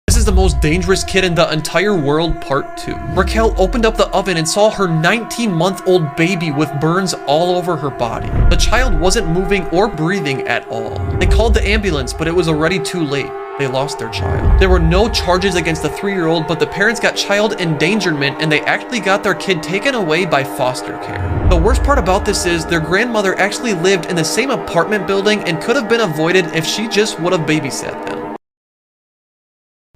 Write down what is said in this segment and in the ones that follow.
This is the most dangerous kid in the entire world, part 2. Raquel opened up the oven and saw her 19-month-old baby with burns all over her body. The child wasn't moving or breathing at all. They called the ambulance, but it was already too late. They lost their child. There were no charges against the 3-year-old, but the parents got child endangerment and they actually got their kid taken away by foster care. The worst part about this is their grandmother actually lived in the same apartment building and could have been avoided if she just would have babysat them.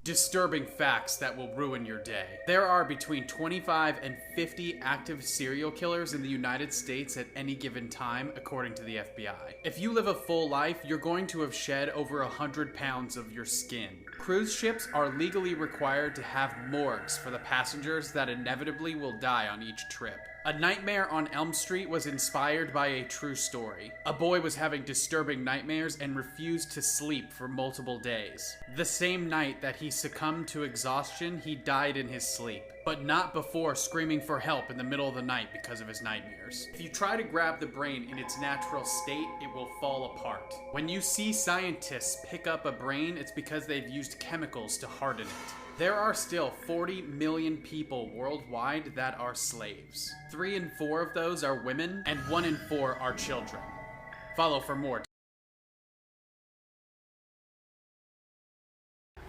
Disturbing facts that will ruin your day. There are between 25 and 50 active serial killers in the United States at any given time, according to the FBI. If you live a full life, you're going to have shed over 100 pounds of your skin. Cruise ships are legally required to have morgues for the passengers that inevitably will die on each trip. A Nightmare on Elm Street was inspired by a true story. A boy was having disturbing nightmares and refused to sleep for multiple days. The same night that he succumbed to exhaustion, he died in his sleep, but not before screaming for help in the middle of the night because of his nightmares. If you try to grab the brain in its natural state, it will fall apart. When you see scientists pick up a brain, it's because they've used chemicals to harden it. There are still 40 million people worldwide that are slaves. 3 in 4 of those are women, and 1 in 4 are children. Follow for more.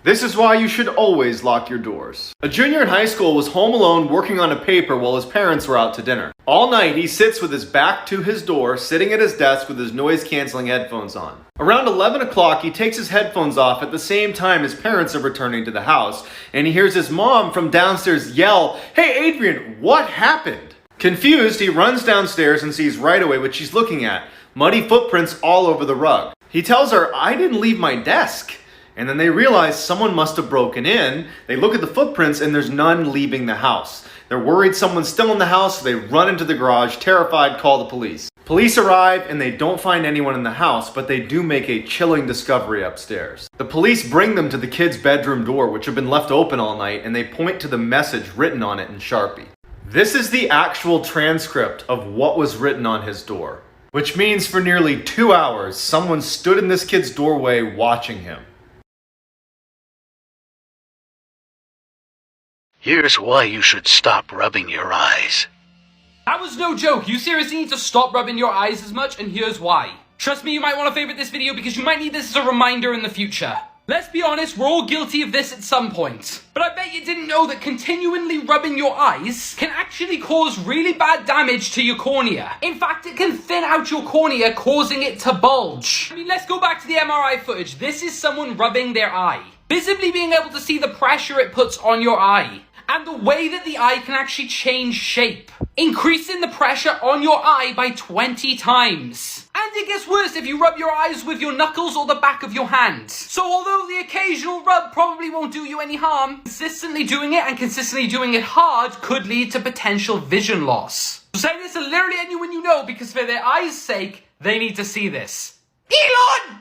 This is why you should always lock your doors. A junior in high school was home alone working on a paper while his parents were out to dinner. All night he sits with his back to his door, sitting at his desk with his noise-canceling headphones on. Around 11 o'clock he takes his headphones off at the same time his parents are returning to the house, and he hears his mom from downstairs yell, "Hey Adrian, what happened?" Confused, he runs downstairs and sees right away what she's looking at, muddy footprints all over the rug. He tells her, "I didn't leave my desk." And then they realize someone must have broken in. They look at the footprints and there's none leaving the house. They're worried someone's still in the house, so they run into the garage, terrified, call the police. Police arrive and they don't find anyone in the house, but they do make a chilling discovery upstairs. The police bring them to the kid's bedroom door, which had been left open all night, and they point to the message written on it in Sharpie. This is the actual transcript of what was written on his door, which means for nearly 2 hours, someone stood in this kid's doorway watching him. Here's why you should stop rubbing your eyes. That was no joke. You seriously need to stop rubbing your eyes as much, and here's why. Trust me, you might want to favorite this video because you might need this as a reminder in the future. Let's be honest, we're all guilty of this at some point. But I bet you didn't know that continually rubbing your eyes can actually cause really bad damage to your cornea. In fact, it can thin out your cornea, causing it to bulge. I mean, let's go back to the MRI footage. This is someone rubbing their eye, visibly being able to see the pressure it puts on your eye, and the way that the eye can actually change shape, increasing the pressure on your eye by 20 times. And it gets worse if you rub your eyes with your knuckles or the back of your hand. So although the occasional rub probably won't do you any harm, consistently doing it and consistently doing it hard could lead to potential vision loss. So say this to literally anyone you know, because for their eyes' sake, they need to see this. Elon!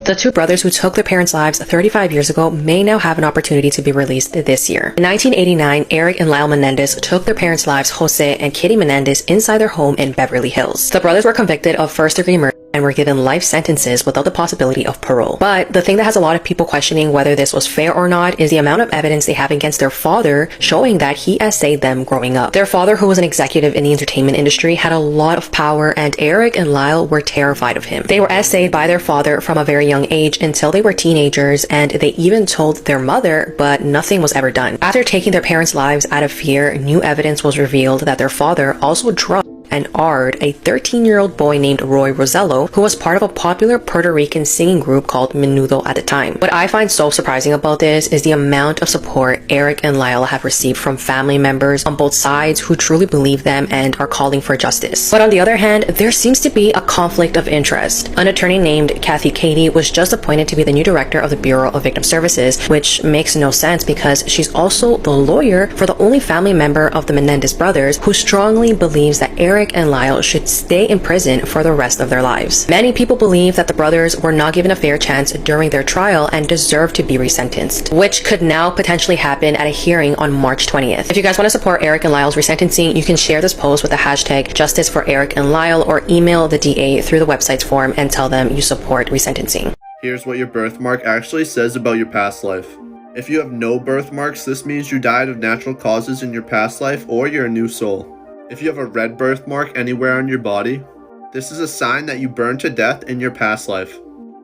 The two brothers who took their parents' lives 35 years ago may now have an opportunity to be released this year. In 1989, Eric and Lyle Menendez took their parents' lives, Jose and Kitty Menendez, inside their home in Beverly Hills. The brothers were convicted of first-degree murder and were given life sentences without the possibility of parole. But the thing that has a lot of people questioning whether this was fair or not is the amount of evidence they have against their father showing that he essayed them growing up. Their father, who was an executive in the entertainment industry, had a lot of power, and Eric and Lyle were terrified of him. They were essayed by their father from a very young age until they were teenagers, and they even told their mother, but nothing was ever done. After taking their parents' lives out of fear, new evidence was revealed that their father also drugged and Ard, a 13-year-old boy named Roy Rosello, who was part of a popular Puerto Rican singing group called Menudo at the time. What I find so surprising about this is the amount of support Eric and Lyle have received from family members on both sides who truly believe them and are calling for justice. But on the other hand, there seems to be a conflict of interest. An attorney named Kathy Cady was just appointed to be the new director of the Bureau of Victim Services, which makes no sense because she's also the lawyer for the only family member of the Menendez brothers who strongly believes that Eric Eric and Lyle should stay in prison for the rest of their lives. Many people believe that the brothers were not given a fair chance during their trial and deserve to be resentenced, which could now potentially happen at a hearing on March 20th. If you guys want to support Eric and Lyle's resentencing, you can share this post with the hashtag Justice for Eric and Lyle or email the DA through the website's form and tell them you support resentencing. Here's what your birthmark actually says about your past life. If you have no birthmarks, this means you died of natural causes in your past life or you're a new soul. If you have a red birthmark anywhere on your body, this is a sign that you burned to death in your past life.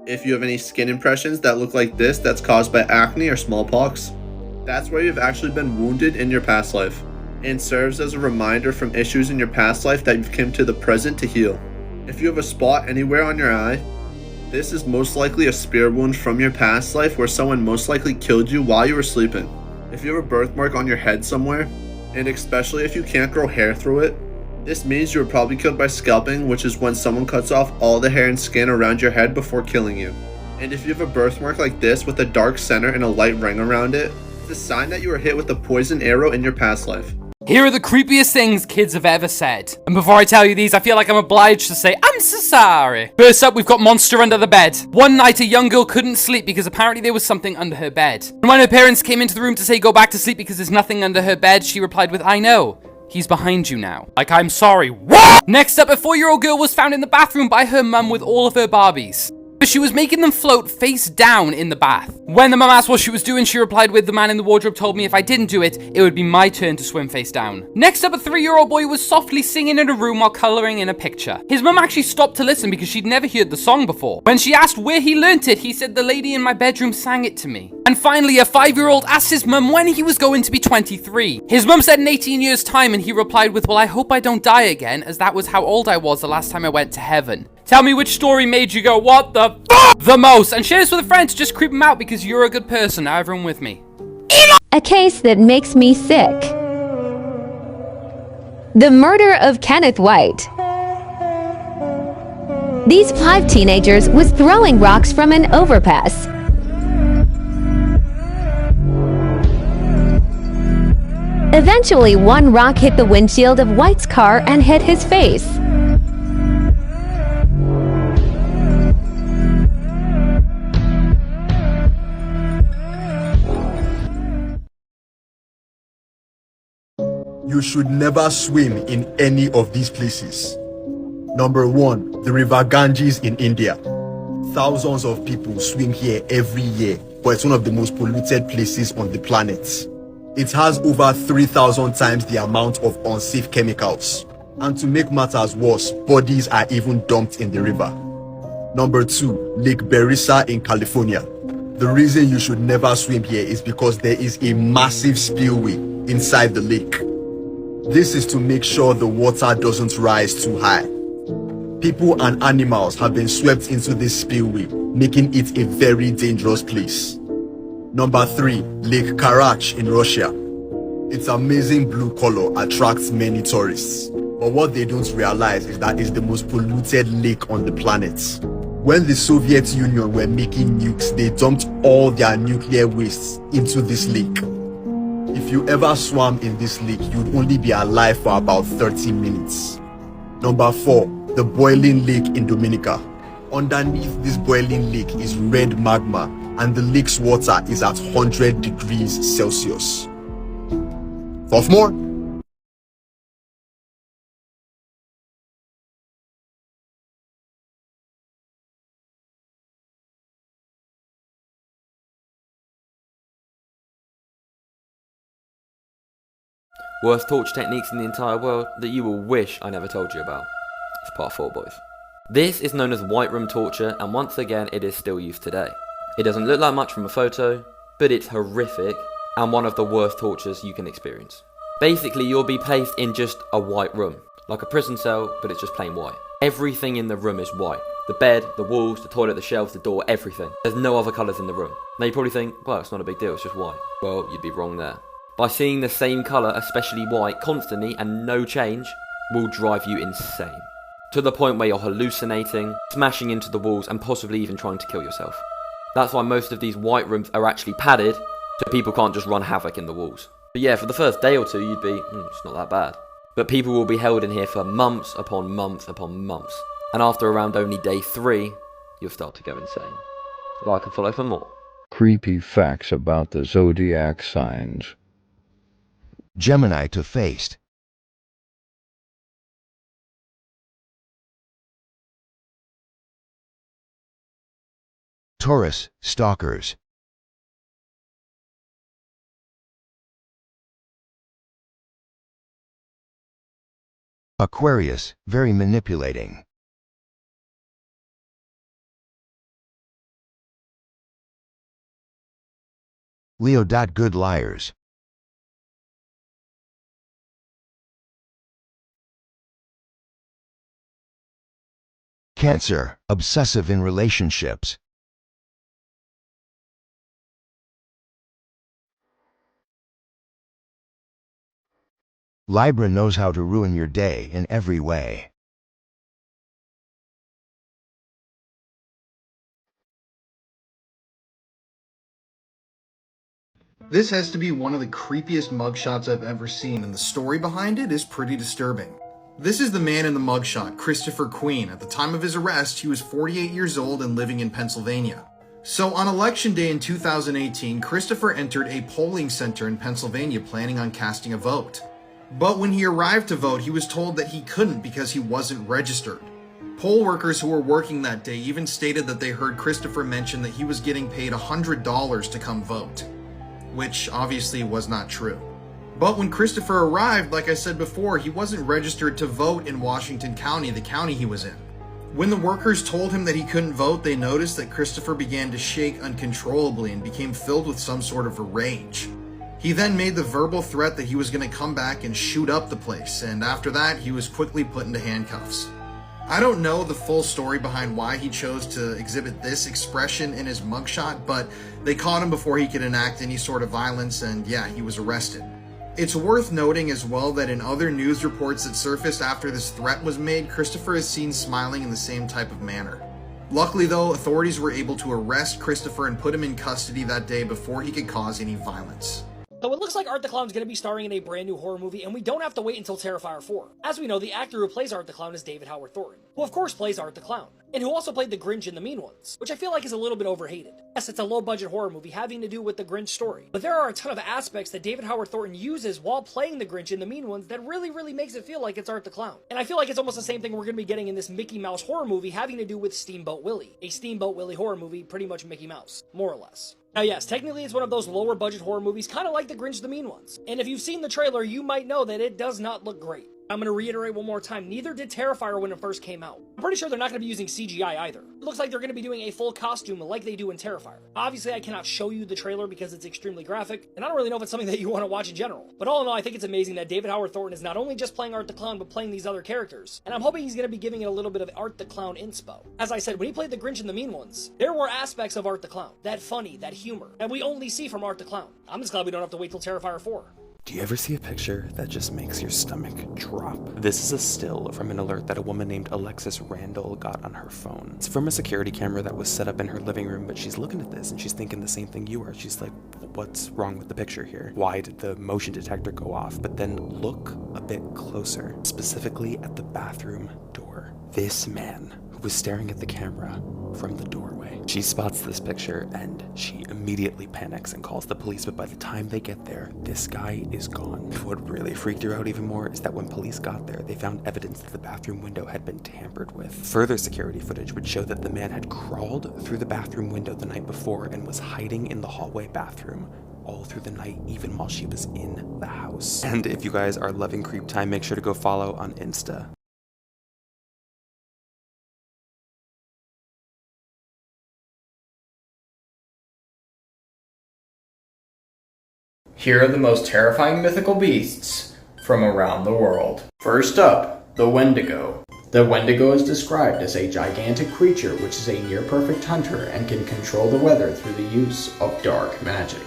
If you have any skin impressions that look like this that's caused by acne or smallpox, that's where you've actually been wounded in your past life, and serves as a reminder from issues in your past life that you've come to the present to heal. If you have a spot anywhere on your eye, this is most likely a spear wound from your past life where someone most likely killed you while you were sleeping. If you have a birthmark on your head somewhere, and especially if you can't grow hair through it, this means you were probably killed by scalping, which is when someone cuts off all the hair and skin around your head before killing you. And if you have a birthmark like this with a dark center and a light ring around it, it's a sign that you were hit with a poison arrow in your past life. Here are the creepiest things kids have ever said. And before I tell you these, I feel like I'm obliged to say, I'm so sorry. First up, we've got monster under the bed. One night, a young girl couldn't sleep because apparently there was something under her bed. And when her parents came into the room to say go back to sleep because there's nothing under her bed, she replied with, I know. He's behind you now. Like, I'm sorry. What? Next up, a 4-year-old girl was found in the bathroom by her mum with all of her Barbies. But she was making them float face down in the bath. When the mum asked what she was doing, she replied with, the man in the wardrobe told me if I didn't do it, it would be my turn to swim face down. Next up, a 3-year-old boy was softly singing in a room while colouring in a picture. His mum actually stopped to listen because she'd never heard the song before. When she asked where he learnt it, he said the lady in my bedroom sang it to me. And finally, a 5-year-old asked his mum when he was going to be 23. His mum said in 18 years' time, and he replied with, well, I hope I don't die again, as that was how old I was the last time I went to heaven. Tell me which story made you go, what the f*** the most, and share this with a friend to just creep him out because you're a good person. Now everyone with me. A case that makes me sick. The murder of Kenneth White. These 5 teenagers was throwing rocks from an overpass. Eventually, one rock hit the windshield of White's car and hit his face. You should never swim in any of these places. Number 1, the River Ganges in India. Thousands of people swim here every year, but it's one of the most polluted places on the planet. It has over 3,000 times the amount of unsafe chemicals. And to make matters worse, bodies are even dumped in the river. Number 2, Lake Berissa in California. The reason you should never swim here is because there is a massive spillway inside the lake. This is to make sure the water doesn't rise too high. People and animals have been swept into this spillway, making it a very dangerous place. Number 3, Lake Karach in Russia. Its amazing blue color attracts many tourists. But what they don't realize is that it's the most polluted lake on the planet. When the Soviet Union were making nukes, they dumped all their nuclear wastes into this lake. If you ever swam in this lake, you'd only be alive for about 30 minutes. Number 4, the boiling lake in Dominica. Underneath this boiling lake is red magma, and the lake's water is at 100 degrees Celsius. Sophomore? Worst torture techniques in the entire world that you will wish I never told you about. It's part 4, boys. This is known as white room torture, and once again it is still used today. It doesn't look like much from a photo, but it's horrific and one of the worst tortures you can experience. Basically, you'll be placed in just a white room, like a prison cell, but it's just plain white. Everything in the room is white. The bed, the walls, the toilet, the shelves, the door, everything. There's no other colours in the room. Now you probably think, well, it's not a big deal, it's just white. Well, you'd be wrong there. By seeing the same colour, especially white, constantly and no change, will drive you insane. To the point where you're hallucinating, smashing into the walls, and possibly even trying to kill yourself. That's why most of these white rooms are actually padded, so people can't just run havoc in the walls. But yeah, for the first day or two, you'd be, it's not that bad. But people will be held in here for months upon months upon months. And after around only day 3, you'll start to go insane. Like and follow for more. Creepy facts about the Zodiac signs. Gemini two-faced. Taurus, stalkers. Aquarius, very manipulating. Leo. Good liars. Cancer, obsessive in relationships. Libra knows how to ruin your day in every way. This has to be one of the creepiest mugshots I've ever seen, and the story behind it is pretty disturbing. This is the man in the mugshot, Christopher Queen. At the time of his arrest, he was 48 years old and living in Pennsylvania. So on election day in 2018, Christopher entered a polling center in Pennsylvania planning on casting a vote. But when he arrived to vote, he was told that he couldn't because he wasn't registered. Poll workers who were working that day even stated that they heard Christopher mention that he was getting paid $100 to come vote, which obviously was not true. But when Christopher arrived, like I said before, he wasn't registered to vote in Washington County, the county he was in. When the workers told him that he couldn't vote, they noticed that Christopher began to shake uncontrollably and became filled with some sort of a rage. He then made the verbal threat that he was going to come back and shoot up the place, and after that, he was quickly put into handcuffs. I don't know the full story behind why he chose to exhibit this expression in his mugshot, but they caught him before he could enact any sort of violence, and yeah, he was arrested. It's worth noting as well that in other news reports that surfaced after this threat was made, Christopher is seen smiling in the same type of manner. Luckily though, authorities were able to arrest Christopher and put him in custody that day before he could cause any violence. So it looks like Art the Clown is going to be starring in a brand new horror movie, and we don't have to wait until Terrifier 4. As we know, the actor who plays Art the Clown is David Howard Thornton, who of course plays Art the Clown, and who also played the Grinch in The Mean Ones, which I feel like is a little bit overhated. Yes, it's a low-budget horror movie having to do with the Grinch story, but there are a ton of aspects that David Howard Thornton uses while playing the Grinch in The Mean Ones that really makes it feel like it's Art the Clown. And I feel like it's almost the same thing we're going to be getting in this Mickey Mouse horror movie having to do with Steamboat Willie, a Steamboat Willie horror movie, pretty much Mickey Mouse, more or less. Now yes, technically it's one of those lower budget horror movies, kind of like the Grinch the Mean Ones. And if you've seen the trailer, you might know that it does not look great. I'm going to reiterate one more time, neither did Terrifier when it first came out. I'm pretty sure they're not going to be using CGI either. It looks like they're going to be doing a full costume like they do in Terrifier. Obviously I cannot show you the trailer because it's extremely graphic, and I don't really know if it's something that you want to watch in general. But all in all, I think it's amazing that David Howard Thornton is not only just playing Art the Clown, but playing these other characters. And I'm hoping he's going to be giving it a little bit of Art the Clown inspo. As I said, when he played the Grinch in The Mean Ones, there were aspects of Art the Clown, that funny, that humor, that we only see from Art the Clown. I'm just glad we don't have to wait till Terrifier 4. Do you ever see a picture that just makes your stomach drop? This is a still from an alert that a woman named Alexis Randall got on her phone. It's from a security camera that was set up in her living room, but she's looking at this and she's thinking the same thing you are. She's like, what's wrong with the picture here? Why did the motion detector go off? But then look a bit closer, specifically at the bathroom door. This man who was staring at the camera from the doorway. She spots this picture and she immediately panics and calls the police, but by the time they get there, this guy is gone. What really freaked her out even more is that when police got there, they found evidence that the bathroom window had been tampered with. Further security footage would show that the man had crawled through the bathroom window the night before and was hiding in the hallway bathroom all through the night, even while she was in the house. And if you guys are loving Creep Time, make sure to go follow on Insta. Here are the most terrifying mythical beasts from around the world. First up, the Wendigo. The Wendigo is described as a gigantic creature which is a near-perfect hunter and can control the weather through the use of dark magic.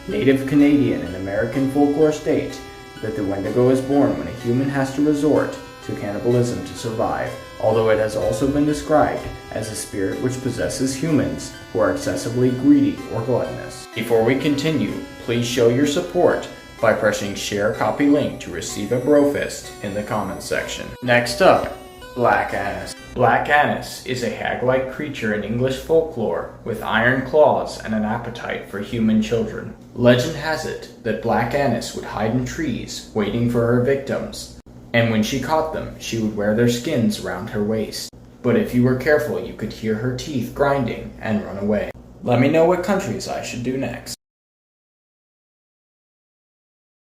Native Canadian and American folklore state that the Wendigo is born when a human has to resort to cannibalism to survive, although it has also been described as a spirit which possesses humans who are excessively greedy or gluttonous. Before we continue, please show your support by pressing share copy link to receive a brofist in the comments section. Next up, Black Annis. Black Annis is a hag-like creature in English folklore with iron claws and an appetite for human children. Legend has it that Black Annis would hide in trees waiting for her victims, and when she caught them, she would wear their skins around her waist. But if you were careful, you could hear her teeth grinding and run away. Let me know what countries I should do next.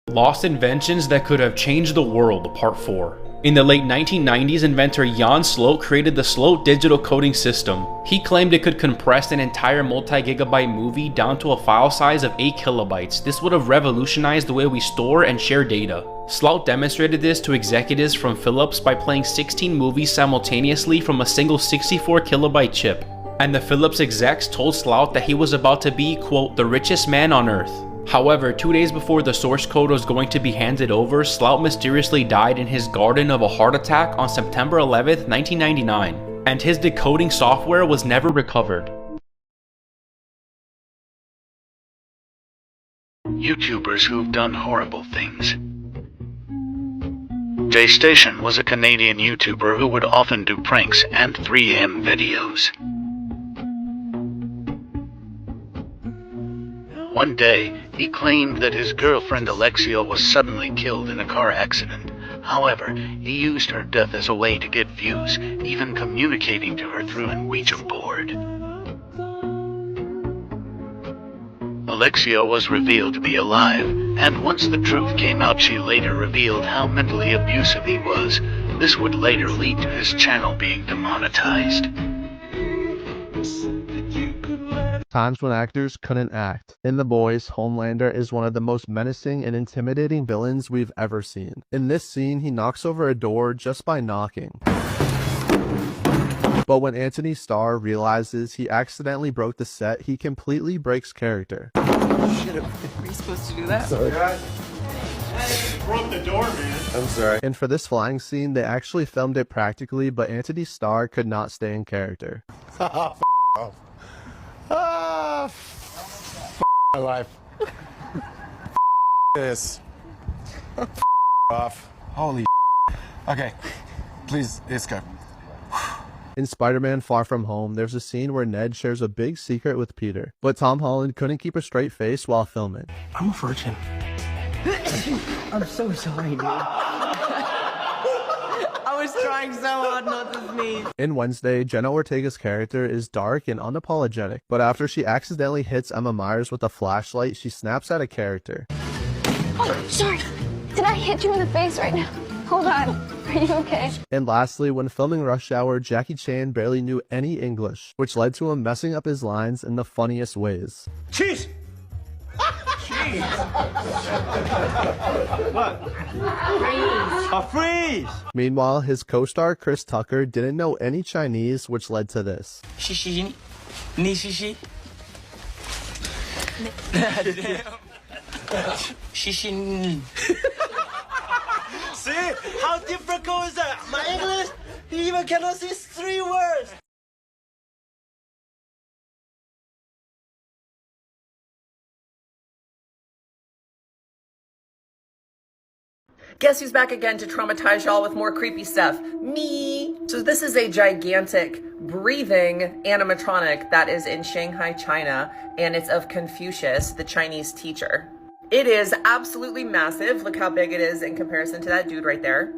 Lost inventions that could have changed the world, Part 4. In the late 1990s, inventor Jan Sloat created the Sloat digital coding system. He claimed it could compress an entire multi-gigabyte movie down to a file size of 8 kilobytes. This would have revolutionized the way we store and share data. Sloat demonstrated this to executives from Philips by playing 16 movies simultaneously from a single 64 kilobyte chip. And the Philips execs told Sloat that he was about to be, quote, the richest man on earth. However, 2 days before the source code was going to be handed over, Slout mysteriously died in his garden of a heart attack on September 11th, 1999, and his decoding software was never recovered. YouTubers who've done horrible things. Jay Station was a Canadian YouTuber who would often do pranks and 3M videos. One day, he claimed that his girlfriend Alexia was suddenly killed in a car accident. However, he used her death as a way to get views, even communicating to her through an Ouija board. Alexia was revealed to be alive, and once the truth came out, she later revealed how mentally abusive he was. This would later lead to his channel being demonetized. Times when actors couldn't act. In The Boys, Homelander is one of the most menacing and intimidating villains we've ever seen. In this scene, he knocks over a door just by knocking. But when Anthony Starr realizes he accidentally broke the set, he completely breaks character. Shit, are we supposed to do that? Sorry. Hey, broke the door, man. I'm sorry. And for this flying scene, they actually filmed it practically, but Anthony Starr could not stay in character. Off. Ah, my life. This. Off. Holy. Okay, please, let's go. In Spider-Man Far From Home, there's a scene where Ned shares a big secret with Peter, but Tom Holland couldn't keep a straight face while filming. I'm a virgin. I'm so sorry, dude. I was trying so hard not to sneeze. In Wednesday, Jenna Ortega's character is dark and unapologetic, but after she accidentally hits Emma Myers with a flashlight, she snaps at a character. Oh, sorry. Did I hit you in the face right now? Hold on. Are you okay? And lastly, when filming Rush Hour, Jackie Chan barely knew any English, which led to him messing up his lines in the funniest ways. Cheese! Cheese! What? Freeze! A freeze! Meanwhile, his co-star Chris Tucker didn't know any Chinese, which led to this. Shishi. Ni shishi. Shishi. See? How difficult is that? My English, he even cannot see 3 words. Guess who's back again to traumatize y'all with more creepy stuff? Me! So this is a gigantic, breathing animatronic that is in Shanghai, China, and it's of Confucius, the Chinese teacher. It is absolutely massive. Look how big it is in comparison to that dude right there.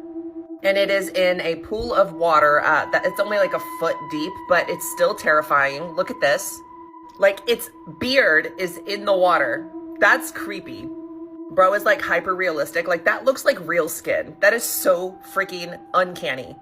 And it is in a pool of water that it's only like a foot deep, but it's still terrifying. Look at this. Like, its beard is in the water. That's creepy. Bro is like hyper realistic. Like, that looks like real skin. That is so freaking uncanny.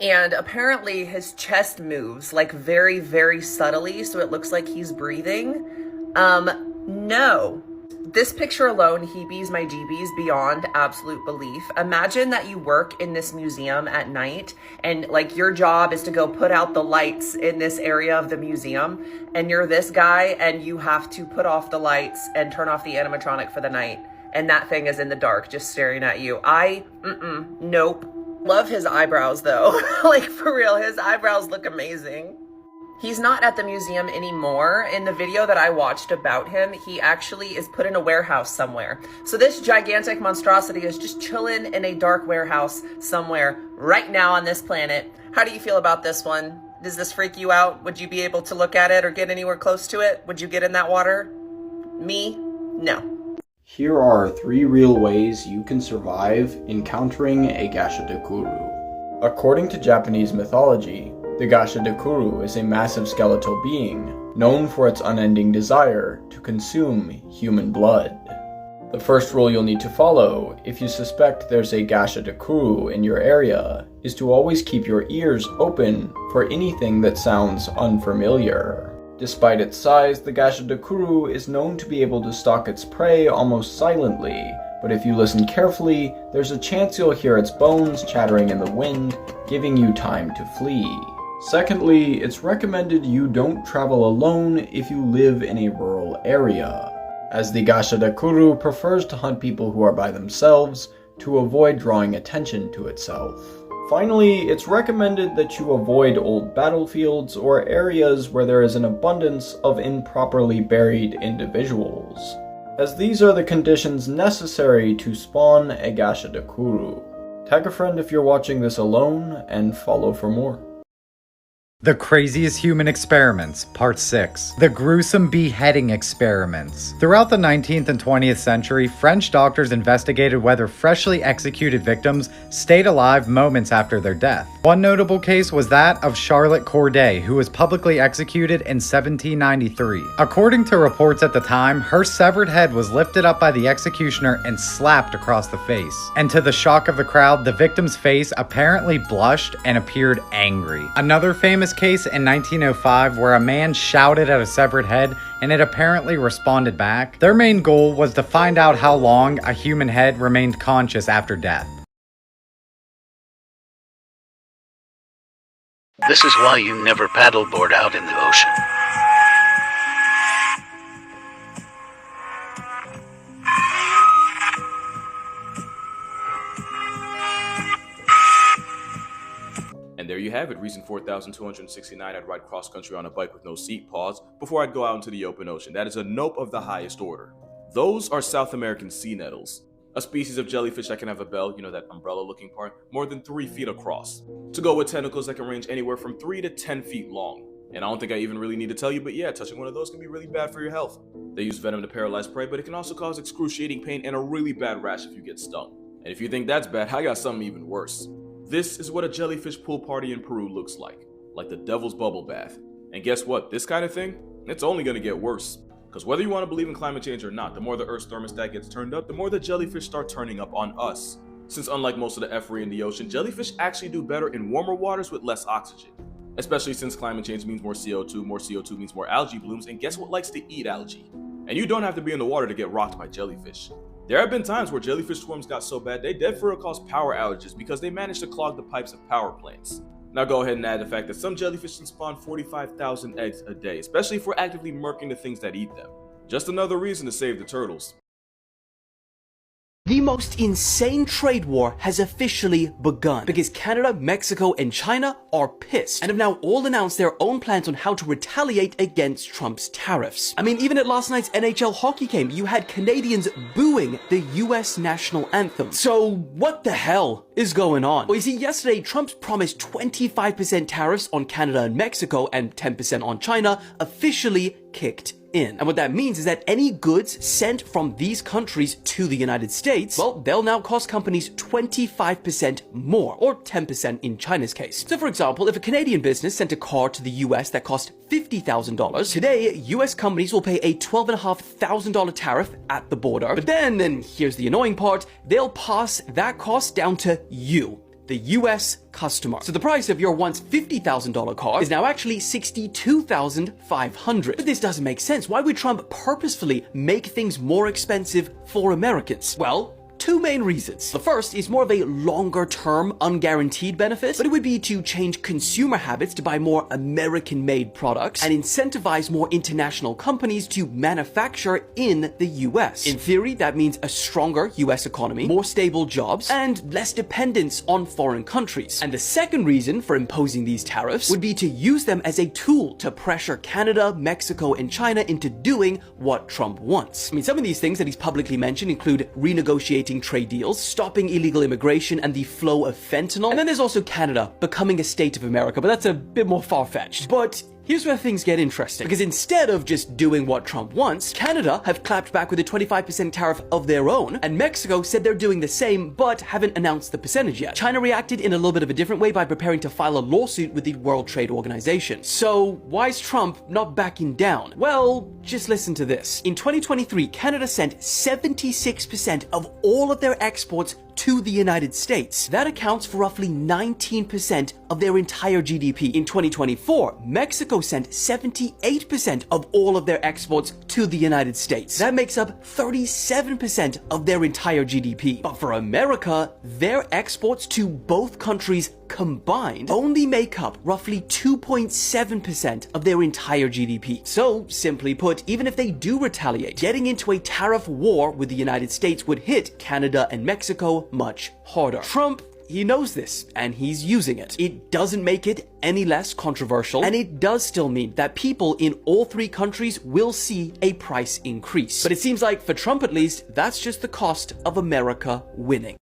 And apparently his chest moves like very, very subtly, so it looks like he's breathing. No. This picture alone heebies my jeebies beyond absolute belief. Imagine that you work in this museum at night and like your job is to go put out the lights in this area of the museum, and you're this guy and you have to put off the lights and turn off the animatronic for the night, and that thing is in the dark just staring at you. Nope. Love his eyebrows though. Like, for real, his eyebrows look amazing. He's not at the museum anymore. In the video that I watched about him, he actually is put in a warehouse somewhere. So this gigantic monstrosity is just chilling in a dark warehouse somewhere right now on this planet. How do you feel about this one? Does this freak you out? Would you be able to look at it or get anywhere close to it? Would you get in that water? Me? No. Here are 3 real ways you can survive encountering a Gashadokuro. According to Japanese mythology, the Gashadokuro is a massive skeletal being, known for its unending desire to consume human blood. The first rule you'll need to follow if you suspect there's a Gashadokuro in your area is to always keep your ears open for anything that sounds unfamiliar. Despite its size, the Gashadokuro is known to be able to stalk its prey almost silently, but if you listen carefully, there's a chance you'll hear its bones chattering in the wind, giving you time to flee. Secondly, it's recommended you don't travel alone if you live in a rural area, as the Gashadokuro prefers to hunt people who are by themselves to avoid drawing attention to itself. Finally, it's recommended that you avoid old battlefields or areas where there is an abundance of improperly buried individuals, as these are the conditions necessary to spawn a Gashadokuro. Tag a friend if you're watching this alone, and follow for more. The Craziest Human Experiments, Part 6. The Gruesome Beheading Experiments. Throughout the 19th and 20th century, French doctors investigated whether freshly executed victims stayed alive moments after their death. One notable case was that of Charlotte Corday, who was publicly executed in 1793. According to reports at the time, her severed head was lifted up by the executioner and slapped across the face. And to the shock of the crowd, the victim's face apparently blushed and appeared angry. Another famous case in 1905 where a man shouted at a severed head and it apparently responded back. Their main goal was to find out how long a human head remained conscious after death. This is why you never paddleboard out in the ocean. And there you have it, reason 4,269, I'd ride cross-country on a bike with no seat, pause, before I'd go out into the open ocean. That is a nope of the highest order. Those are South American sea nettles, a species of jellyfish that can have a bell, you know, that umbrella-looking part, more than 3 feet across, to go with tentacles that can range anywhere from 3 to 10 feet long. And I don't think I even really need to tell you, but yeah, touching one of those can be really bad for your health. They use venom to paralyze prey, but it can also cause excruciating pain and a really bad rash if you get stung. And if you think that's bad, I got something even worse. This is what a jellyfish pool party in Peru looks like the devil's bubble bath. And guess what? This kind of thing, it's only gonna get worse. Because whether you want to believe in climate change or not, the more the Earth's thermostat gets turned up, the more the jellyfish start turning up on us. Since unlike most of the F-ray in the ocean, jellyfish actually do better in warmer waters with less oxygen. Especially since climate change means more CO2 means more algae blooms, and guess what likes to eat algae? And you don't have to be in the water to get rocked by jellyfish. There have been times where jellyfish swarms got so bad they dead for real caused power outages because they managed to clog the pipes of power plants. Now go ahead and add the fact that some jellyfish can spawn 45,000 eggs a day, especially if we're actively murking the things that eat them. Just another reason to save the turtles. The most insane trade war has officially begun because Canada, Mexico, and China are pissed and have now all announced their own plans on how to retaliate against Trump's tariffs. I mean, even at last night's NHL hockey game, you had Canadians booing the US national anthem. So what the hell is going on? Well, you see, yesterday, Trump's promised 25% tariffs on Canada and Mexico and 10% on China officially kicked in. And what that means is that any goods sent from these countries to the United States, well, they'll now cost companies 25% more, or 10% in China's case. So for example, if a Canadian business sent a car to the US that cost $50,000, today, US companies will pay a $12,500 tariff at the border. But then, and here's the annoying part, they'll pass that cost down to you, the US customer. So the price of your once $50,000 car is now actually $62,500. But this doesn't make sense. Why would Trump purposefully make things more expensive for Americans? Well, two main reasons. The first is more of a longer-term, unguaranteed benefit, but it would be to change consumer habits to buy more American-made products and incentivize more international companies to manufacture in the US. In theory, that means a stronger US economy, more stable jobs, and less dependence on foreign countries. And the second reason for imposing these tariffs would be to use them as a tool to pressure Canada, Mexico, and China into doing what Trump wants. I mean, some of these things that he's publicly mentioned include renegotiating trade deals, stopping illegal immigration and the flow of fentanyl, and then there's also Canada becoming a state of America, but that's a bit more far-fetched. But here's where things get interesting, because instead of just doing what Trump wants, Canada have clapped back with a 25% tariff of their own, and Mexico said they're doing the same, but haven't announced the percentage yet. China reacted in a little bit of a different way by preparing to file a lawsuit with the World Trade Organization. So why is Trump not backing down? Well, just listen to this. In 2023, Canada sent 76% of all of their exports to the United States. That accounts for roughly 19% of their entire GDP. In 2024, Mexico sent 78% of all of their exports to the United States. That makes up 37% of their entire GDP. But for America, their exports to both countries combined only make up roughly 2.7% of their entire GDP. So, simply put, even if they do retaliate, getting into a tariff war with the United States would hit Canada and Mexico much harder. Trump, he knows this, and he's using it. It doesn't make it any less controversial, and it does still mean that people in all three countries will see a price increase. But it seems like, for Trump at least, that's just the cost of America winning.